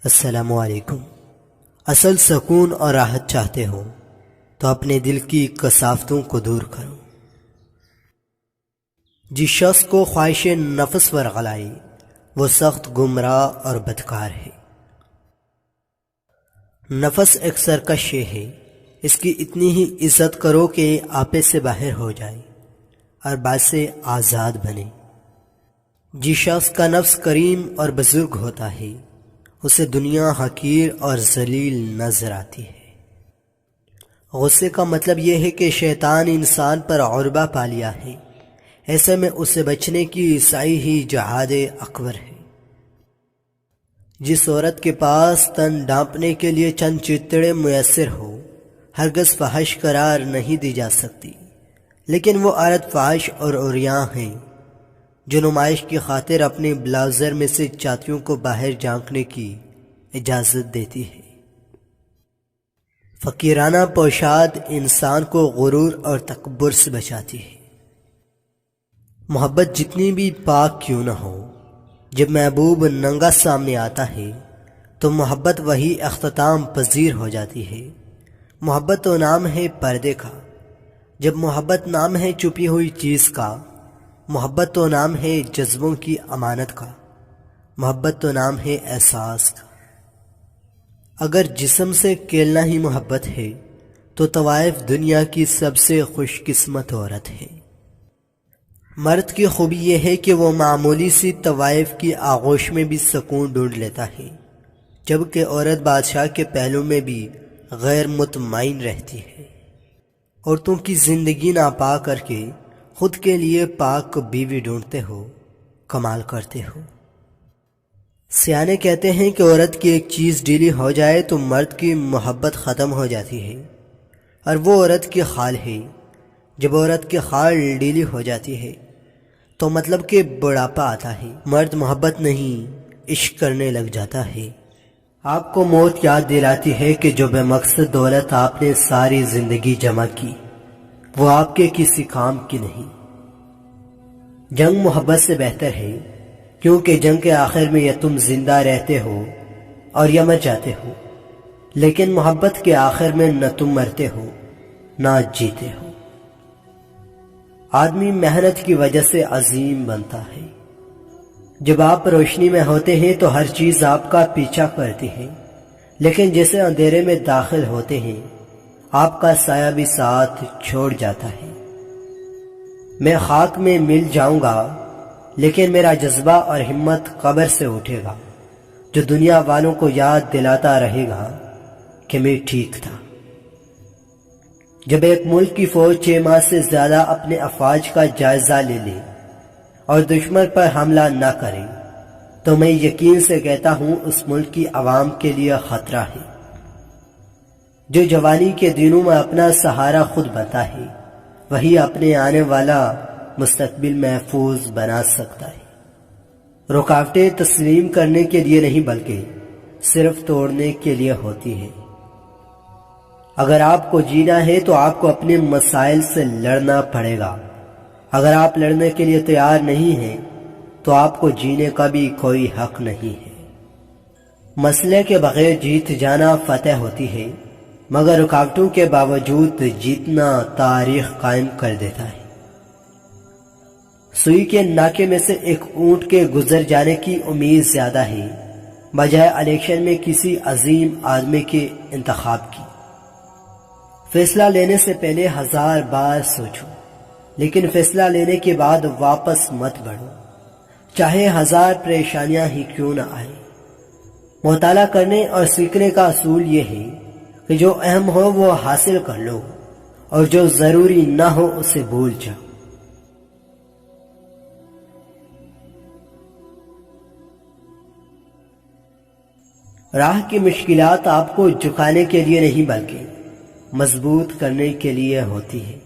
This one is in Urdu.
السلام علیکم۔ اصل سکون اور راحت چاہتے ہو تو اپنے دل کی کثافتوں کو دور کرو۔ جس شخص کو خواہش نفس ورغلائی وہ سخت گمراہ اور بدکار ہے۔ نفس ایک سرکش ہے، اس کی اتنی ہی عزت کرو کہ آپے سے باہر ہو جائے اور بعد سے آزاد بنے۔ جس شخص کا نفس کریم اور بزرگ ہوتا ہے اسے دنیا حقیر اور ذلیل نظر آتی ہے۔ غصے کا مطلب یہ ہے کہ شیطان انسان پر عربہ پا لیا ہے، ایسے میں اسے بچنے کی سعی ہی جہاد اکبر ہے۔ جس عورت کے پاس تن ڈھانپنے کے لیے چند چتڑے میسر ہو ہرگز فحش قرار نہیں دی جا سکتی، لیکن وہ عورت فحش اور عریاں ہیں جو نمائش کی خاطر اپنے بلاؤزر میں سے چاتیوں کو باہر جھانکنے کی اجازت دیتی ہے۔ فقیرانہ پوشاک انسان کو غرور اور تکبر سے بچاتی ہے۔ محبت جتنی بھی پاک کیوں نہ ہو، جب محبوب ننگا سامنے آتا ہے تو محبت وہی اختتام پذیر ہو جاتی ہے۔ محبت تو نام ہے پردے کا، جب محبت نام ہے چھپی ہوئی چیز کا۔ محبت تو نام ہے جذبوں کی امانت کا، محبت تو نام ہے احساس کا۔ اگر جسم سے کھیلنا ہی محبت ہے تو طوائف دنیا کی سب سے خوش قسمت عورت ہے۔ مرد کی خوبی یہ ہے کہ وہ معمولی سی طوائف کی آغوش میں بھی سکون ڈھونڈ لیتا ہے، جبکہ عورت بادشاہ کے پہلو میں بھی غیر مطمئن رہتی ہے۔ عورتوں کی زندگی ناپا کر کے خود کے لیے پاک بیوی ڈھونڈتے ہو، کمال کرتے ہو۔ سیانے کہتے ہیں کہ عورت کی ایک چیز ڈھیلی ہو جائے تو مرد کی محبت ختم ہو جاتی ہے، اور وہ عورت کی خال ہے۔ جب عورت کی خال ڈھیلی ہو جاتی ہے تو مطلب کہ بڑھاپا آتا ہے، مرد محبت نہیں عشق کرنے لگ جاتا ہے۔ آپ کو موت یاد دلاتی ہے کہ جو بے مقصد دولت آپ نے ساری زندگی جمع کی وہ آپ کے کسی کام کی نہیں۔ جنگ محبت سے بہتر ہے، کیونکہ جنگ کے آخر میں یا تم زندہ رہتے ہو اور یا مر جاتے ہو، لیکن محبت کے آخر میں نہ تم مرتے ہو نہ جیتے ہو۔ آدمی محنت کی وجہ سے عظیم بنتا ہے۔ جب آپ روشنی میں ہوتے ہیں تو ہر چیز آپ کا پیچھا کرتی ہے، لیکن جیسے اندھیرے میں داخل ہوتے ہیں آپ کا سایہ بھی ساتھ چھوڑ جاتا ہے۔ میں خاک میں مل جاؤں گا لیکن میرا جذبہ اور ہمت قبر سے اٹھے گا، جو دنیا والوں کو یاد دلاتا رہے گا کہ میں ٹھیک تھا۔ جب ایک ملک کی فوج 6 ماہ سے زیادہ اپنے افواج کا جائزہ لے لے اور دشمن پر حملہ نہ کرے تو میں یقین سے کہتا ہوں اس ملک کی عوام کے لیے خطرہ ہے۔ جو جوانی کے دنوں میں اپنا سہارا خود بنتا ہے وہی اپنے آنے والا مستقبل محفوظ بنا سکتا ہے۔ رکاوٹیں تسلیم کرنے کے لیے نہیں بلکہ صرف توڑنے کے لیے ہوتی ہے۔ اگر آپ کو جینا ہے تو آپ کو اپنے مسائل سے لڑنا پڑے گا۔ اگر آپ لڑنے کے لیے تیار نہیں ہیں تو آپ کو جینے کا بھی کوئی حق نہیں ہے۔ مسئلے کے بغیر جیت جانا فتح ہوتی ہے، مگر رکاوٹوں کے باوجود جیتنا تاریخ قائم کر دیتا ہے۔ سوئی کے ناکے میں سے ایک اونٹ کے گزر جانے کی امید زیادہ ہے بجائے الیکشن میں کسی عظیم آدمی کے انتخاب کی۔ فیصلہ لینے سے پہلے 1000 بار سوچو، لیکن فیصلہ لینے کے بعد واپس مت بڑھو، چاہے 1000 پریشانیاں ہی کیوں نہ آئیں۔ مطالعہ کرنے اور سیکھنے کا اصول یہ ہے کہ جو اہم ہو وہ حاصل کر لو اور جو ضروری نہ ہو اسے بھول جاؤ۔ راہ کی مشکلات آپ کو جھکانے کے لیے نہیں بلکہ مضبوط کرنے کے لیے ہوتی ہے۔